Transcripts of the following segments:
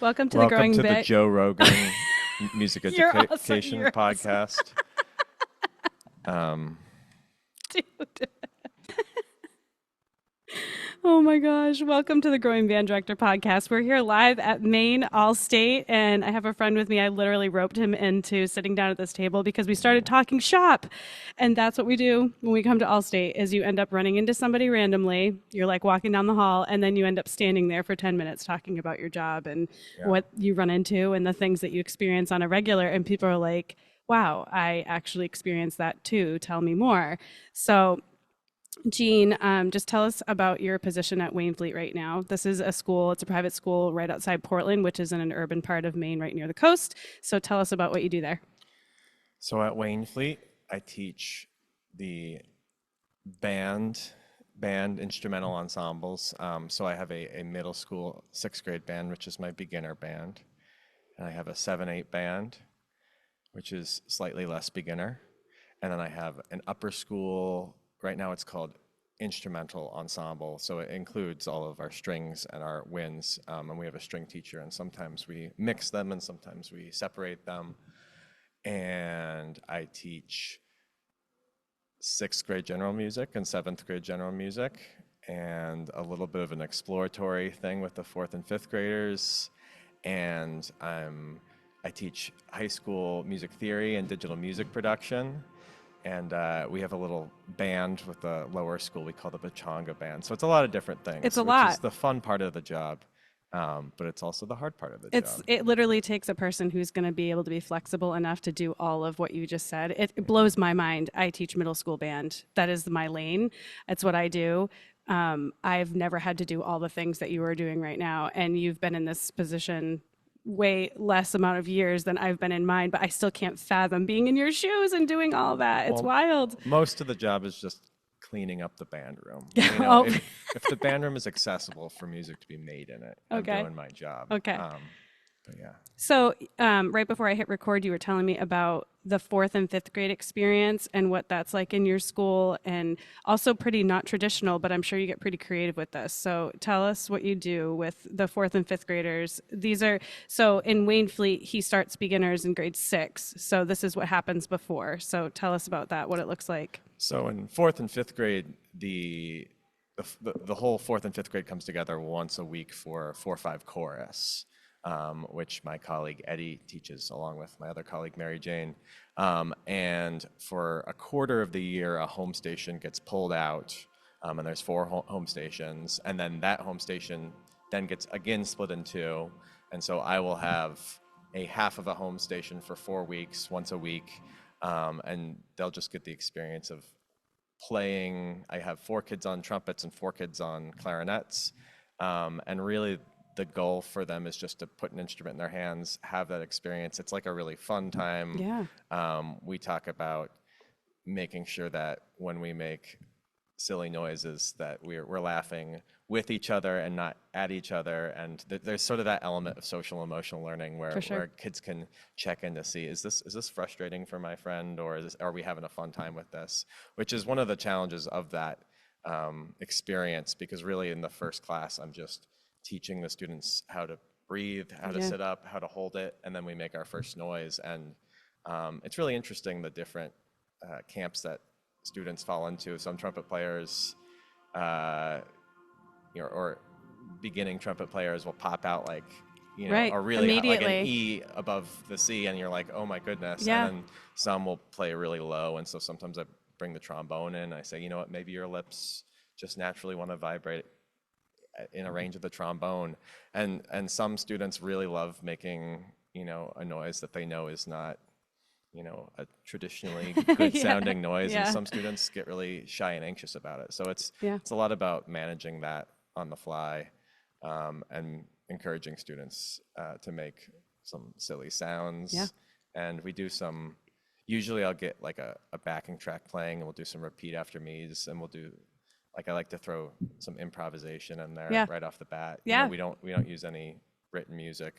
Welcome to the Welcome Growing to the Bit. Joe Rogan Music You're awesome. Education You're awesome. Podcast. Dude. Oh my gosh. Welcome to the Growing Band Director Podcast. We're here live at Maine All State, and I have a friend with me. I literally roped him into sitting down at this table because we started talking shop. And that's what we do when we come to All State is you end up running into somebody randomly. You're like walking down the hall, and then you end up standing there for 10 minutes talking about your job and what you run into and the things that you experience on a regular. And people are like, wow, I actually experienced that too. Tell me more. So Jean, just tell us about your position at Waynfleet right now. This is a school, it's a private school right outside Portland, which is in an urban part of Maine right near the coast. So tell us about what you do there. So at Waynfleet, I teach the band instrumental ensembles. So I have a middle school 6th grade band, which is my beginner band. And I have a 7/8 band, which is slightly less beginner. And then I have an upper school, right now it's called instrumental ensemble. So it includes all of our strings and our winds. And we have a string teacher, and sometimes we mix them and sometimes we separate them. And I teach 6th grade general music and 7th grade general music, and a little bit of an exploratory thing with the 4th and 5th graders. And I teach high school music theory and digital music production. And we have a little band with the lower school we call the Pachanga Band. So it's a lot of different things. It's a which lot. is the fun part of the job, but it's also the hard part of the job. It literally takes a person who's going to be able to be flexible enough to do all of what you just said. It blows my mind. I teach middle school band. That is my lane. That's what I do. I've never had to do all the things that you are doing right now. And you've been in this position way less amount of years than I've been in mine, but I still can't fathom being in your shoes and doing all that. It's wild. Most of the job is just cleaning up the band room. Oh. If the band room is accessible for music to be made in it, Okay. I'm doing my job. Okay. But yeah. So right before I hit record, you were telling me about the 4th and 5th grade experience and what that's like in your school, and also pretty not traditional, but I'm sure you get pretty creative with this. So tell us what you do with the 4th and 5th graders. So in Waynfleet, he starts beginners in grade 6. So this is what happens before. So tell us about that, what it looks like. So in 4th and 5th grade, the whole 4th and 5th grade comes together once a week for 4/5 chorus. Which my colleague Eddie teaches along with my other colleague Mary Jane. And for a quarter of the year, a home station gets pulled out, and there's 4 home stations, and then that home station then gets again split in 2. And so I will have a half of a home station for 4 weeks, once a week, and they'll just get the experience of playing. I have 4 kids on trumpets and 4 kids on clarinets, and really the goal for them is just to put an instrument in their hands, have that experience. It's like a really fun time. Yeah. We talk about making sure that when we make silly noises that we're laughing with each other and not at each other. And there's sort of that element of social emotional learning where kids can check in to see, is this frustrating for my friend, or are we having a fun time with this? Which is one of the challenges of that experience, because really in the first class, I'm just teaching the students how to breathe, how to sit up, how to hold it, and then we make our first noise. And it's really interesting, the different camps that students fall into. Some trumpet players, or beginning trumpet players will pop out like, or really like an E above the C, and you're like, oh my goodness. Yeah. And then some will play really low, and so sometimes I bring the trombone in. I say, you know what, maybe your lips just naturally want to vibrate in a range of the trombone. And some students really love making, a noise that they know is not, a traditionally good sounding noise. Yeah. And some students get really shy and anxious about it. So it's a lot about managing that on the fly, and encouraging students to make some silly sounds. Yeah. And we do usually I'll get like a backing track playing, and we'll do some repeat after me's, and we'll do, like, I like to throw some improvisation in there right off the bat. Yeah. We don't use any written music,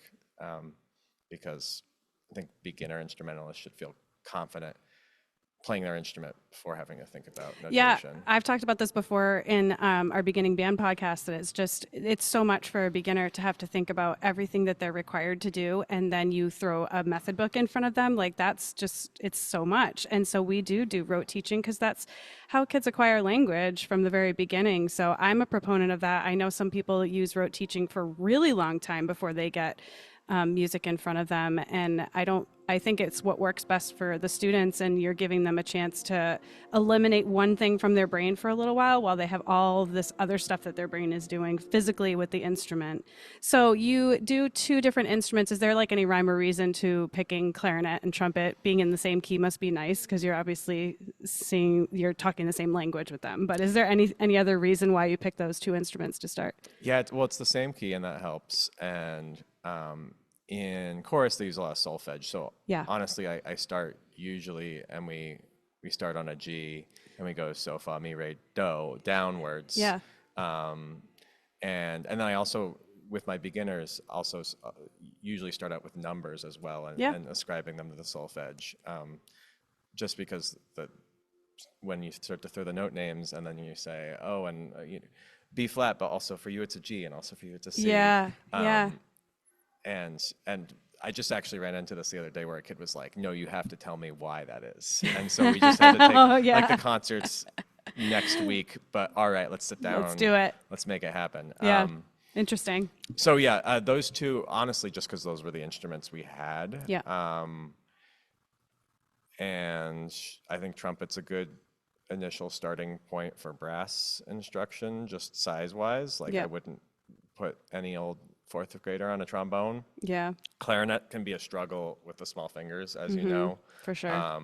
because I think beginner instrumentalists should feel confident playing their instrument before having to think about Yeah, notation. I've talked about this before in our beginning band podcast, that it's so much for a beginner to have to think about everything that they're required to do. And then you throw a method book in front of them. Like it's so much. And so we do rote teaching because that's how kids acquire language from the very beginning. So I'm a proponent of that. I know some people use rote teaching for a really long time before they get music in front of them. And I think it's what works best for the students, and you're giving them a chance to eliminate one thing from their brain for a little while they have all this other stuff that their brain is doing physically with the instrument. So you do 2 different instruments. Is there like any rhyme or reason to picking clarinet and trumpet? Being in the same key must be nice because you're obviously you're talking the same language with them. But is there any other reason why you picked those 2 instruments to start? Yeah, it's the same key, and that helps. And in chorus, they use a lot of solfege. So Yeah. honestly, I start usually, and we start on a G, and we go so, fa, mi, re, do, downwards. Yeah. And then I also, with my beginners, also usually start out with numbers as well, and ascribing them to the solfege. Just because when you start to throw the note names, and then you say, oh, and B flat, but also for you it's a G, and also for you it's a C. Yeah. Yeah. And I just actually ran into this the other day where a kid was like, no, you have to tell me why that is. And so we just had to take like the concerts next week, but all right, let's sit down. Let's do it. Let's make it happen. Yeah. Interesting. So yeah, those 2, honestly, just because those were the instruments we had. Yeah. And I think trumpet's a good initial starting point for brass instruction, just size-wise. Like I wouldn't put any old 4th grader on a trombone. Yeah. Clarinet can be a struggle with the small fingers, as you know. For sure.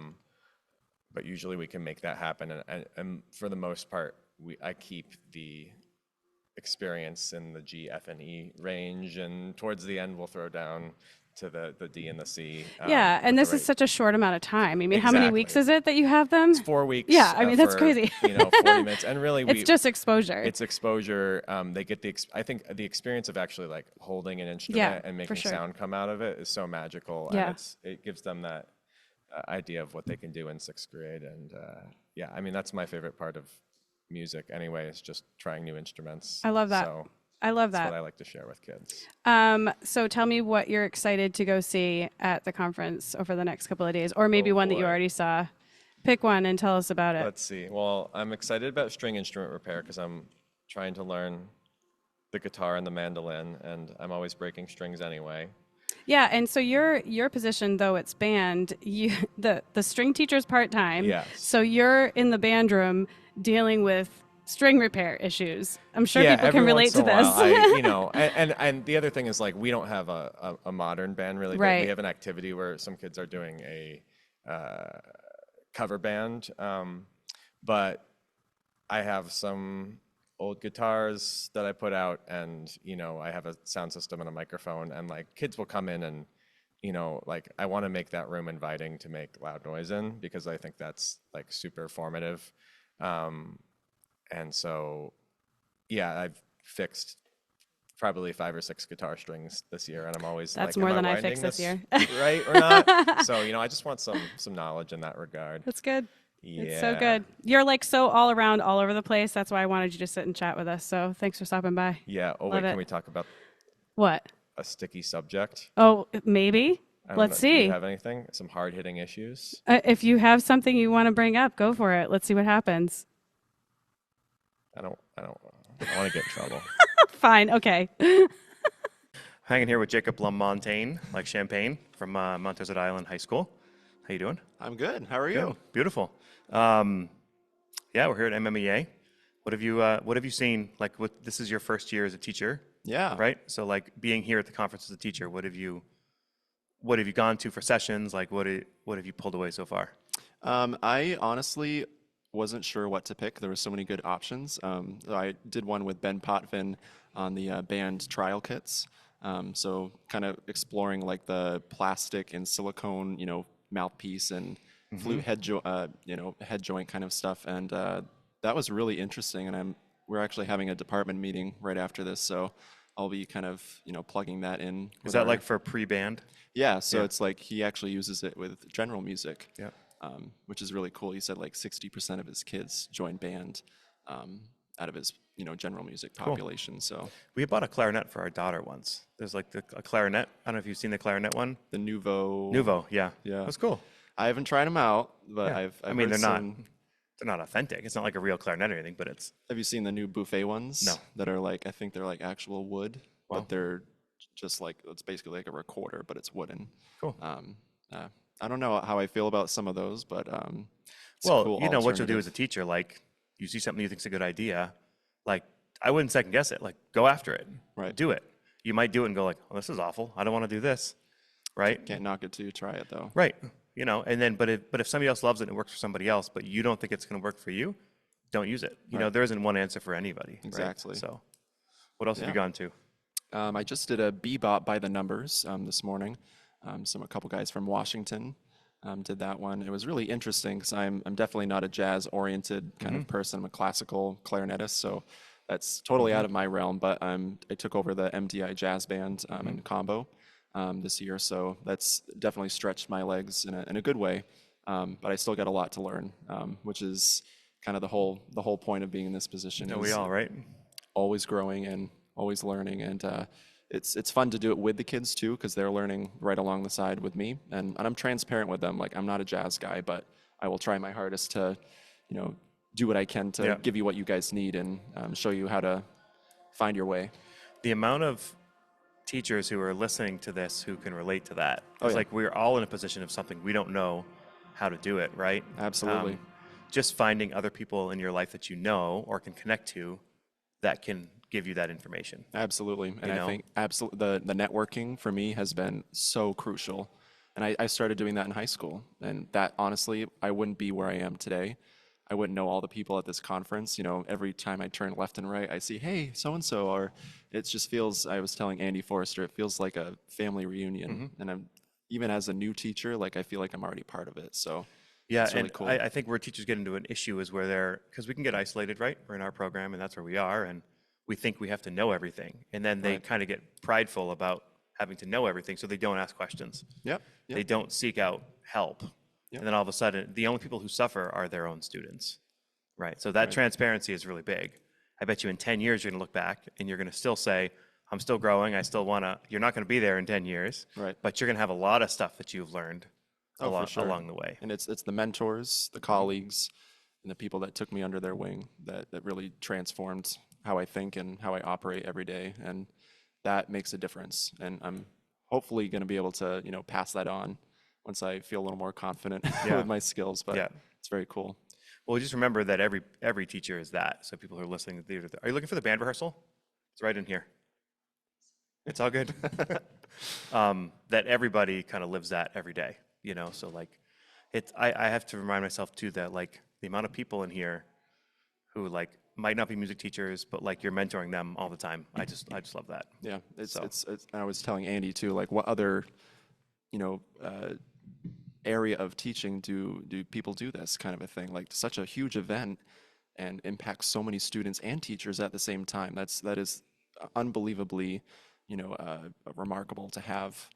But usually we can make that happen. And for the most part, I keep the experience in the G, F, and E range. And towards the end, we'll throw down to the D and the C. And this is such a short amount of time. I mean, how many weeks is it that you have them? It's 4 weeks. Yeah, I mean, that's crazy. 40 minutes. And really, it's just exposure. It's exposure. They get I think the experience of actually like holding an instrument and making sound come out of it is so magical. Yeah. And it gives them that idea of what they can do in 6th grade. And I mean, that's my favorite part of music anyway, is just trying new instruments. I love that. So I love that's that. what I like to share with kids. So tell me what you're excited to go see at the conference over the next couple of days, or maybe one that you already saw. Pick one and tell us about it. Let's see. Well, I'm excited about string instrument repair because I'm trying to learn the guitar and the mandolin, and I'm always breaking strings anyway. Yeah, and so your position, though it's band, the string teacher's part-time. Yes. So you're in the band room dealing with string repair issues. I'm sure people can relate to this. And the other thing is, like, we don't have a modern band really. Right. We have an activity where some kids are doing a cover band, but I have some old guitars that I put out, and I have a sound system and a microphone, and like kids will come in and like I want to make that room inviting to make loud noise in, because I think that's like super formative. And so, yeah, I've fixed probably 5 or 6 guitar strings this year, and I'm always That's like, more am than I winding fixed this year. right or not? So, I just want some knowledge in that regard. That's good. Yeah. It's so good. You're like so all around, all over the place. That's why I wanted you to sit and chat with us. So thanks for stopping by. Yeah. Oh, Love wait, it. can we talk about What? a sticky subject? Oh, maybe. I don't Let's know. Do see. you have anything? Some hard-hitting issues? If you have something you want to bring up, go for it. Let's see what happens. I don't want to get in trouble. Fine. Okay. Hanging here with Jacob Lamontagne, like champagne, from Mount Desert Island High School. How you doing? I'm good. How are you? Good. Beautiful. Yeah, we're here at MMEA. What have you seen? Like, this is your first year as a teacher. Yeah. Right. So, like, being here at the conference as a teacher, what have you gone to for sessions? Like, what have you pulled away so far? I honestly wasn't sure what to pick. There were so many good options. I did one with Ben Potvin on the band trial kits. So kind of exploring like the plastic and silicone, mouthpiece and flute head joint kind of stuff. And that was really interesting. And we're actually having a department meeting right after this. So I'll be kind of, plugging that in. Is that like for pre-band? Yeah. So it's like he actually uses it with general music. Yeah. which is really cool. He said like 60% of his kids join band out of his general music population. So We bought a clarinet for our daughter once. There's like a clarinet. I don't know if you've seen the clarinet one. the Nouveau. Nouveau, yeah. Yeah. That's cool. I haven't tried them out, but Yeah. I've I mean, heard they're not authentic. It's not like a real clarinet or anything, but it's Have you seen the new buffet ones? No. That are like, I think they're like actual wood, Wow. but they're just like, it's basically like a recorder, but it's wooden. cool. I don't know how I feel about some of those, but it's a Well, cool you know what you'll do alternative. as a teacher, like you see something you think's a good idea, like I wouldn't second guess it. Like go after it. Right. Do it. You might do it and go like, oh, this is awful. I don't want to do this. Right? Can't knock it till you try it, though. Right. And then, but if somebody else loves it and it works for somebody else, but you don't think it's going to work for you, don't use it. There isn't one answer for anybody. right? Exactly. So, what else have you Yeah. gone to? I just did a bebop by the numbers this morning. A couple guys from Washington did that one. It was really interesting because I'm definitely not a jazz-oriented kind of person. I'm a classical clarinetist, so that's totally out of my realm. But I took over the MDI jazz band in combo this year, so that's definitely stretched my legs in a good way. But I still got a lot to learn, which is kind of the whole point of being in this position. No, is we all right. always growing and always learning, and it's fun to do it with the kids too, because they're learning right along the side with me, and I'm transparent with them. Like, I'm not a jazz guy, but I will try my hardest to do what I can to Yeah. give you what you guys need and show you how to find your way. The amount of teachers who are listening to this who can relate to that. Oh, It's yeah. like we're all in a position of something we don't know how to do it, right? Absolutely. Just finding other people in your life that you know or can connect to that can give you that information. Absolutely. And I know? think the networking for me has been so crucial. And I started doing that in high school. And that, honestly, I wouldn't be where I am today. I wouldn't know all the people at this conference. Every time I turn left and right, I see, hey, so-and-so. Or it just feels, I was telling Andy Forrester, it feels like a family reunion. And even as a new teacher, like I feel like I'm already part of it. So Yeah, it's really and cool. I think where teachers get into an issue is where because we can get isolated, right? We're in our program and that's where we are, and we think we have to know everything. And then they kind of get prideful about having to know everything, so they don't ask questions. Yep. They don't seek out help. Yep. And then all of a sudden, the only people who suffer are their own students, right? So that transparency is really big. I bet you in 10 years, you're going to look back and you're going to still say, I'm still growing. I still want to, you're not going to be there in 10 years, Right. but you're going to have a lot of stuff that you've learned For sure. along the way. And it's the mentors, the colleagues, and the people that took me under their wing that really transformed how I think and how I operate every day. And that makes a difference. And I'm hopefully going to be able to, pass that on once I feel a little more confident with my skills. But Yeah. it's very cool. Well, just remember that every teacher is that. So people who are listening to theater, are you looking for the band rehearsal? It's right in here. It's all good. That everybody kind of lives that every day, So like, I have to remind myself too that like the amount of people in here who like might not be music teachers, but like you're mentoring them all the time. I just love that. Yeah. It's, So- it's, I was telling Andy too, like what other, area of teaching do people do this kind of a thing? Like such a huge event and impacts so many students and teachers at the same time. That is unbelievably, remarkable to have.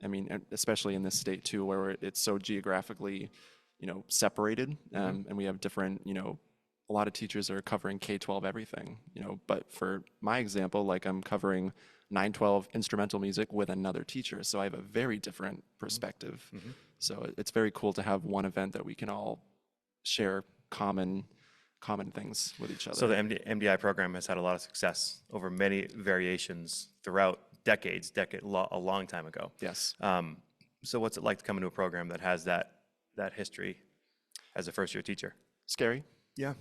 I mean, and especially in this state too, where it's so geographically, separated, and we have different, a lot of teachers are covering K-12 everything, but for my example, like I'm covering 9-12 instrumental music with another teacher, so I have a very different perspective. So it's very cool to have one event that we can all share common things with each other. So the MDI program has had a lot of success over many variations throughout a long time ago. Yes. So what's it like to come into a program that has that history as a first-year teacher? Scary. Yeah.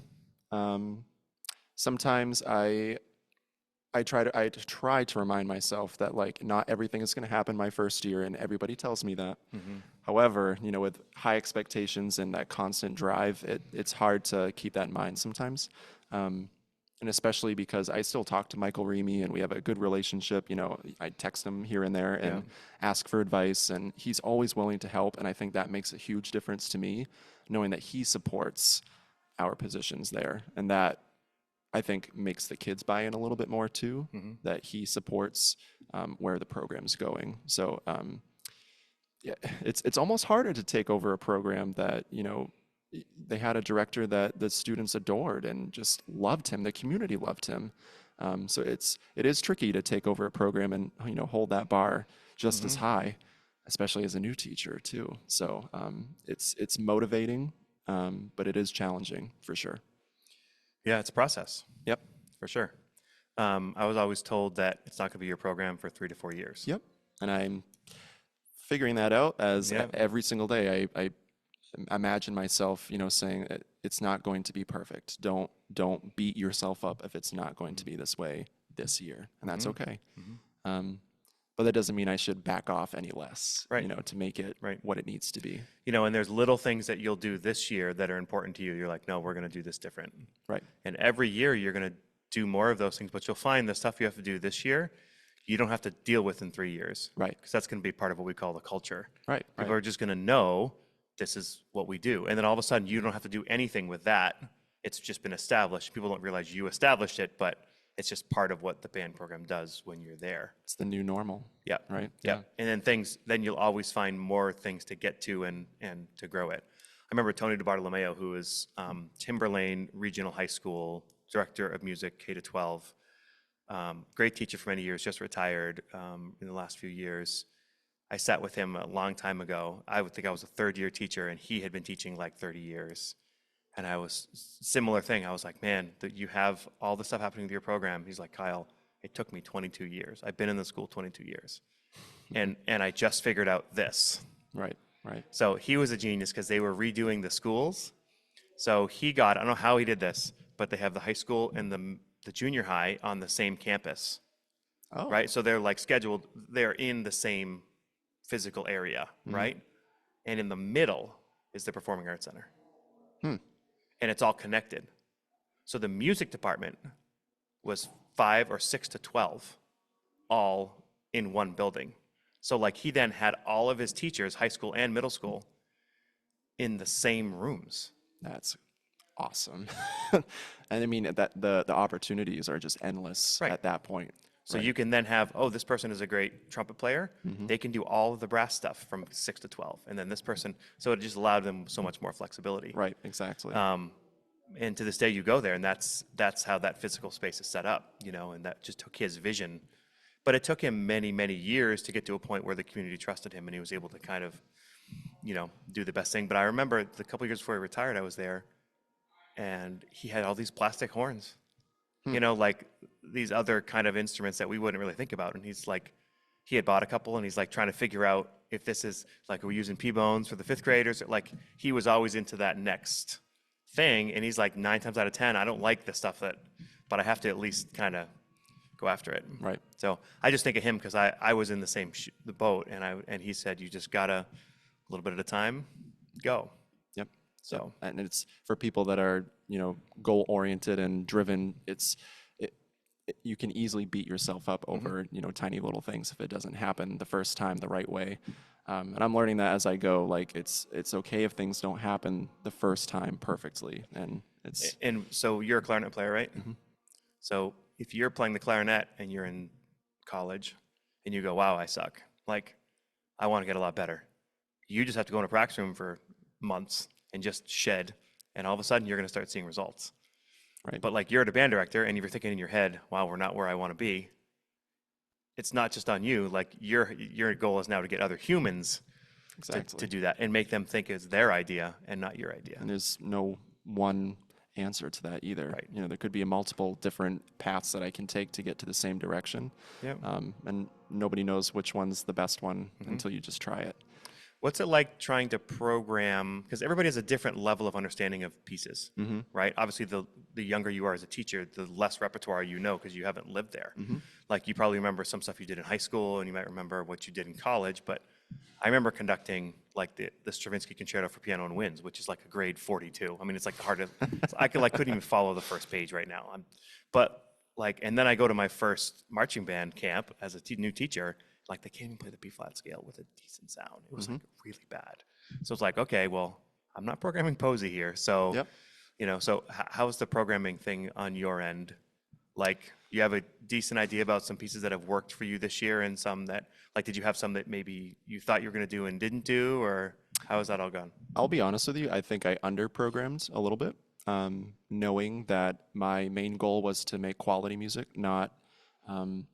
Sometimes I try to remind myself that like not everything is going to happen my first year, and everybody tells me that. However, with high expectations and that constant drive, it's hard to keep that in mind sometimes. And especially because I still talk to Michael Remy and we have a good relationship. I text him here and there and ask for advice, and he's always willing to help. And I think that makes a huge difference to me, knowing that he supports our positions there, and that I think makes the kids buy in a little bit more too, that he supports where the program's going. So yeah, it's almost harder to take over a program that, they had a director that the students adored and just loved him. The community loved him. So it is tricky to take over a program and, hold that bar just as high, especially as a new teacher too. So it's motivating, but it is challenging for sure. Yeah, it's a process Yep. for sure. I was always told that it's not going to be your program for 3 to 4 years. Yep. And I'm figuring that out as Yeah. every single day. I imagine myself, saying it's not going to be perfect. Don't beat yourself up if it's not going to be this way this year, and that's okay. But that doesn't mean I should back off any less, Right. To make it Right. what it needs to be. And there's little things that you'll do this year that are important to you. You're like, no, we're going to do this different. Right. And every year you're going to do more of those things, but you'll find the stuff you have to do this year, you don't have to deal with in 3 years. Right. Because that's going to be part of what we call the culture. Right. People are just going to know this is what we do. And then all of a sudden you don't have to do anything with that. It's just been established. People don't realize you established it, but it's just part of what the band program does when you're there. It's the new normal. Yeah. Right. Yeah. And then you'll always find more things to get to and to grow it. I remember Tony DiBartolomeo, who is Timberlane Regional High School Director of Music, K to 12. Great teacher for many years, just retired in the last few years. I sat with him a long time ago. I would think I was a third-year teacher, and he had been teaching like 30 years. And I was, similar thing, I was like, man, that you have all this stuff happening with your program. He's like, Kyle, it took me 22 years. I've been in the school 22 years. And I just figured out this. Right. Right. So he was a genius because they were redoing the schools. So he got, I don't know how he did this, but they have the high school and the junior high on the same campus, Oh. right? So they're like scheduled, they're in the same physical area, right? And in the middle is the Performing Arts Center. And it's all connected. So the music department was 5 or 6 to 12, all in one building. So like he then had all of his teachers, high school and middle school, in the same rooms. That's awesome. And I mean that the opportunities are just endless Right. at that point. So you can then have, oh, this person is a great trumpet player. They can do all of the brass stuff from 6 to 12. And then this person, so it just allowed them so much more flexibility. Right. Exactly. And to this day you go there and that's how that physical space is set up, and that just took his vision. But it took him many, many years to get to a point where the community trusted him and he was able to kind of, do the best thing. But I remember the couple years before he retired, I was there and he had all these plastic horns, like these other kind of instruments that we wouldn't really think about. And he's like, he had bought a couple and he's like trying to figure out if this is like, are we using P-bones for the 5th graders? Like he was always into that next thing. And he's like 9 times out of 10, I don't like the stuff but I have to at least kind of go after it. Right. So I just think of him because I was in the same the boat and he said, you just gotta, a little bit at a time, go. Yep. So. And it's for people that are, goal oriented and driven. You can easily beat yourself up over, tiny little things if it doesn't happen the first time the right way. And I'm learning that as I go. Like it's okay if things don't happen the first time perfectly, and it's. And so you're a clarinet player, right? So if you're playing the clarinet and you're in college, and you go, "Wow, I suck. Like, I want to get a lot better." You just have to go in a practice room for months and just shed, and all of a sudden you're going to start seeing results. Right. But like you're a band director and you're thinking in your head, wow, we're not where I want to be. It's not just on you. Like your goal is now to get other humans to do that and make them think it's their idea and not your idea. And there's no one answer to that either. Right. There could be multiple different paths that I can take to get to the same direction. Yep. And nobody knows which one's the best one until you just try it. What's it like trying to program, because everybody has a different level of understanding of pieces, right? Obviously, the younger you are as a teacher, the less repertoire you know because you haven't lived there. Like you probably remember some stuff you did in high school and you might remember what you did in college, but I remember conducting like the Stravinsky Concerto for Piano and Winds, which is like a grade 42. I mean, it's like the hardest, I couldn't even follow the first page right now. And then I go to my first marching band camp as a new teacher. Like they can't even play the B-flat scale with a decent sound. It was like really bad. So it's like, okay, well, I'm not programming Posey here. So, Yep. so how's the programming thing on your end Like, you have a decent idea about some pieces that have worked for you this year, and some that, like, did you have some that maybe you thought you were going to do and didn't do, or how has that all gone? I'll be honest with you, I think I under-programmed a little bit, knowing that my main goal was to make quality music, not um,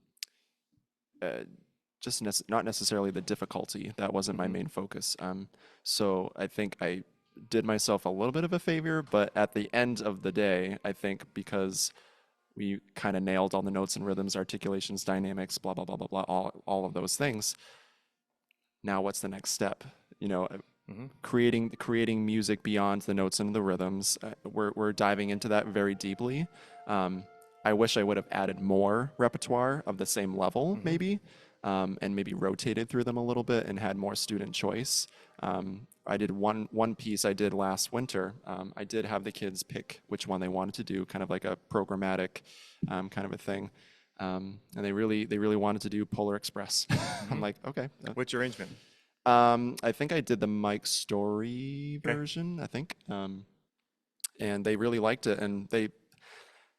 not necessarily the difficulty. That wasn't my main focus. So I think I did myself a little bit of a favor, but at the end of the day, I think because we kind of nailed all the notes and rhythms, articulations, dynamics, blah, blah, blah, blah, blah, all of those things. Now what's the next step? You know, creating music beyond the notes and the rhythms. We're diving into that very deeply. I wish I would have added more repertoire of the same level, maybe, and maybe rotated through them a little bit and had more student choice. I did one piece I did last winter. I did have the kids pick which one they wanted to do, kind of like a programmatic kind of a thing. And they really wanted to do Polar Express. I'm like, okay. Which arrangement? I think I did the Mike Story version, I think. And they really liked it. And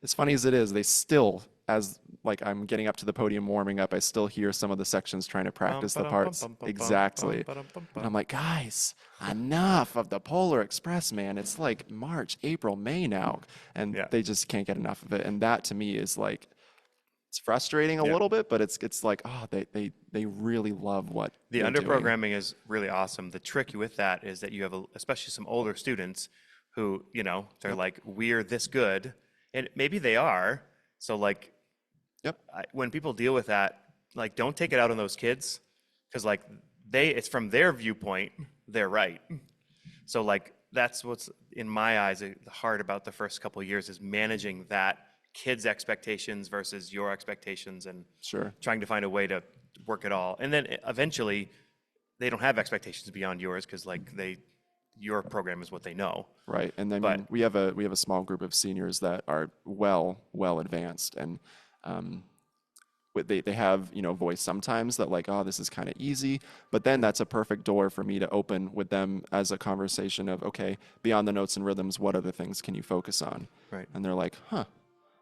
as funny as it is, they still, as like I'm getting up to the podium warming up, I still hear some of the sections trying to practice the parts. Exactly. And I'm like, guys, enough of the Polar Express, man. It's like March, April, May now. And they just can't get enough of it. And that to me is like, it's frustrating a little bit, but it's like, oh, they really love what The they're doing. underprogramming is really awesome. The trick with that is that you have, especially some older students who, you know, they're like, we're this good. And maybe they are. So like, when people deal with that, like, don't take it out on those kids, because like it's from their viewpoint, they're right. So like, that's what's in my eyes hard about the first couple of years, is managing that kids' expectations versus your expectations, and trying to find a way to work it all. And then eventually they don't have expectations beyond yours, because like your program is what they know. Right. And then we have a small group of seniors that are well advanced, and they have, you know, voice sometimes that like, oh, this is kind of easy, but then that's a perfect door for me to open with them as a conversation of, okay, beyond the notes and rhythms, what other things can you focus on? Right. And they're like, huh,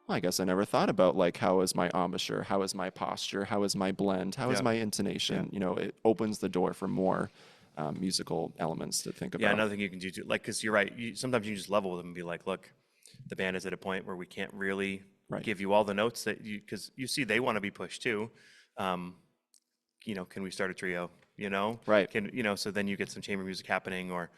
well, I guess I never thought about like, how is my embouchure? How is my posture? How is my blend? How is my intonation? You know, it opens the door for more musical elements to think about. Yeah, another thing you can do too, like, because you're right, sometimes you can just level with them and be like, look, the band is at a point where we can't really give you all the notes that because you see they want to be pushed too. You know, can we start a trio? You know, right? So then you get some chamber music happening, or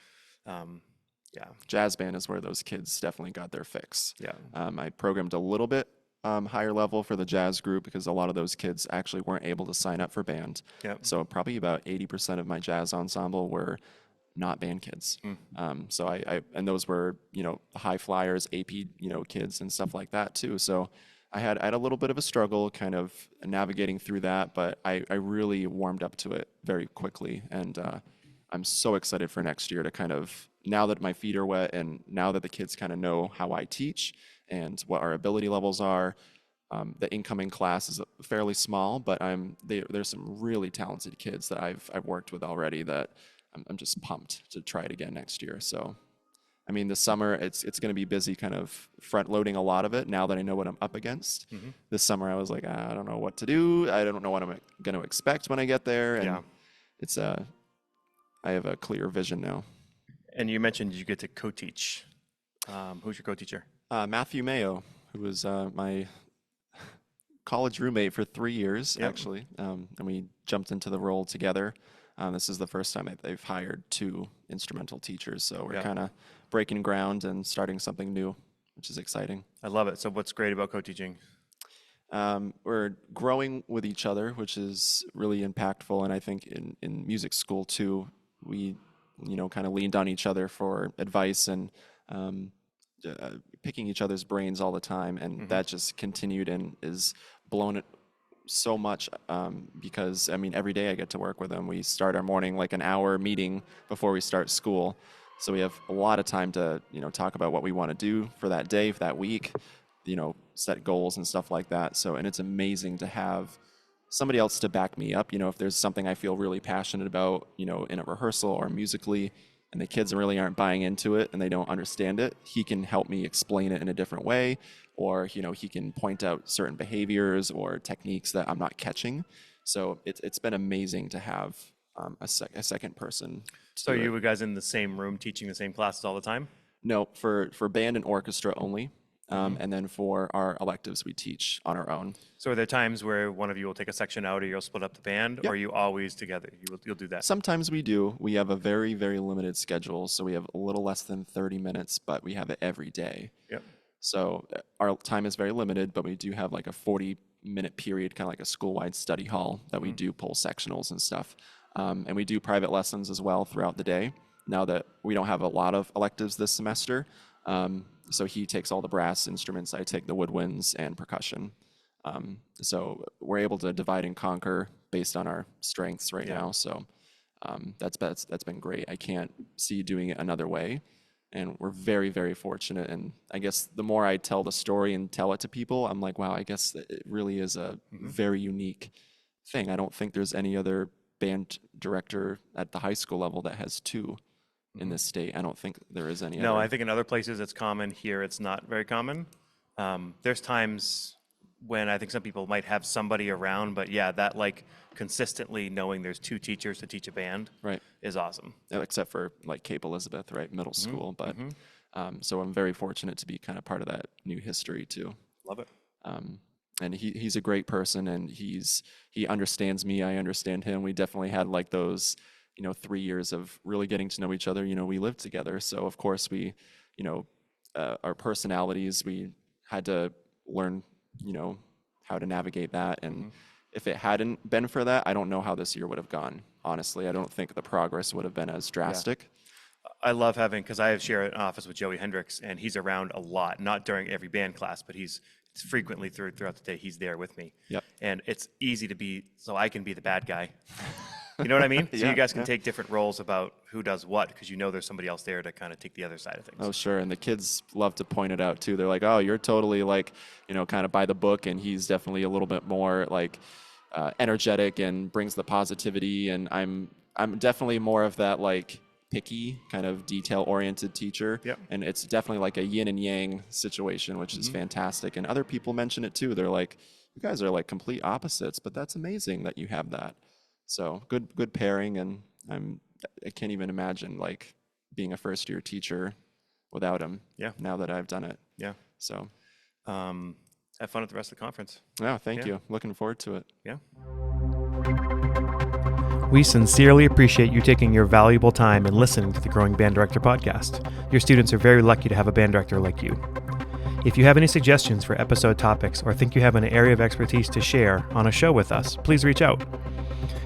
jazz band is where those kids definitely got their fix. Yeah. I programmed a little bit higher level for the jazz group, because a lot of those kids actually weren't able to sign up for band. So probably about 80% of my jazz ensemble were not band kids. So and those were, you know, high flyers, AP, you know, kids and stuff like that too. So I had a little bit of a struggle kind of navigating through that, but I really warmed up to it very quickly. And I'm so excited for next year to kind of, now that my feet are wet and now that the kids kind of know how I teach and what our ability levels are. The incoming class is fairly small, but there's some really talented kids that I've worked with already that I'm just pumped to try it again next year. So, I mean, this summer it's going to be busy, kind of front loading a lot of it now that I know what I'm up against. This summer I was like, I don't know what to do. I don't know what I'm going to expect when I get there. And it's I have a clear vision now. And you mentioned you get to co-teach. Who's your co-teacher? Matthew Mayo, who was my college roommate for 3 years, actually. And we jumped into the role together. This is the first time they've hired 2 instrumental teachers. So we're kind of breaking ground and starting something new, which is exciting. I love it. So what's great about co-teaching? We're growing with each other, which is really impactful. And I think in music school too, we, you know, kind of leaned on each other for advice and picking each other's brains all the time. And that just continued and is blown it so much because, I mean, every day I get to work with them. We start our morning like an hour meeting before we start school. So we have a lot of time to, you know, talk about what we want to do for that day, for that week, you know, set goals and stuff like that. So, and it's amazing to have somebody else to back me up. You know, if there's something I feel really passionate about, you know, in a rehearsal or musically, and the kids really aren't buying into it and they don't understand it, he can help me explain it in a different way, or he can point out certain behaviors or techniques that I'm not catching. So it's been amazing to have a second person. So you guys in the same room teaching the same classes all the time? No, for band and orchestra only. And then for our electives, we teach on our own. So are there times where one of you will take a section out, or you'll split up the band, or are you always together? You'll do that? Sometimes we do. We have a very, very limited schedule, so we have a little less than 30 minutes, but we have it every day. Yep. So our time is very limited, but we do have like a 40-minute period, kind of like a school-wide study hall that we do pull sectionals and stuff. And we do private lessons as well throughout the day. Now that we don't have a lot of electives this semester, so he takes all the brass instruments, I take the woodwinds and percussion. So we're able to divide and conquer based on our strengths right now. So that's been great. I can't see doing it another way. And we're very, very fortunate. And I guess the more I tell the story and tell it to people, I'm like, wow, I guess it really is a very unique thing. I don't think there's any other band director at the high school level that has two in this state. I don't think there is any No, other. I think in other places it's common. Here it's not very common. There's times when I think some people might have somebody around, but yeah, that like consistently knowing there's two teachers to teach a band Right. is awesome. Except for like Cape Elizabeth, right, middle school. But so I'm very fortunate to be kind of part of that new history too. Love it. And he's a great person, and he understands me. I understand him. We definitely had like those 3 years of really getting to know each other. We lived together, so of course we our personalities, we had to learn how to navigate that. And if it hadn't been for that, I don't know how this year would have gone. Honestly, I don't think the progress would have been as drastic. I love having, because I share an office with Joey Hendricks, and he's around a lot, not during every band class, but it's frequently throughout the day, he's there with me. Yep. And it's easy to be, so I can be the bad guy. You know what I mean? So Yeah, you guys can yeah. take different roles about who does what, because there's somebody else there to kind of take the other side of things. Oh, sure. And the kids love to point it out too. They're like, oh, you're totally like, kind of by the book. And he's definitely a little bit more like energetic and brings the positivity. And I'm definitely more of that like picky kind of detail oriented teacher. Yep. And it's definitely like a yin and yang situation, which is fantastic. And other people mention it too. They're like, you guys are like complete opposites, but that's amazing that you have that. So good pairing. And I can't even imagine like being a first year teacher without him. Yeah. Now that I've done it. Yeah. So, Have fun at the rest of the conference. thank you. Looking forward to it. Yeah. We sincerely appreciate you taking your valuable time and listening to the Growing Band Director podcast. Your students are very lucky to have a band director like you. If you have any suggestions for episode topics or think you have an area of expertise to share on a show with us, please reach out.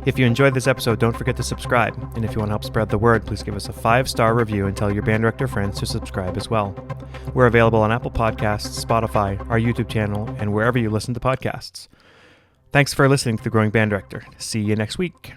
If you enjoyed this episode, don't forget to subscribe. And if you want to help spread the word, please give us a 5-star review and tell your band director friends to subscribe as well. We're available on Apple Podcasts, Spotify, our YouTube channel, and wherever you listen to podcasts. Thanks for listening to The Growing Band Director. See you next week.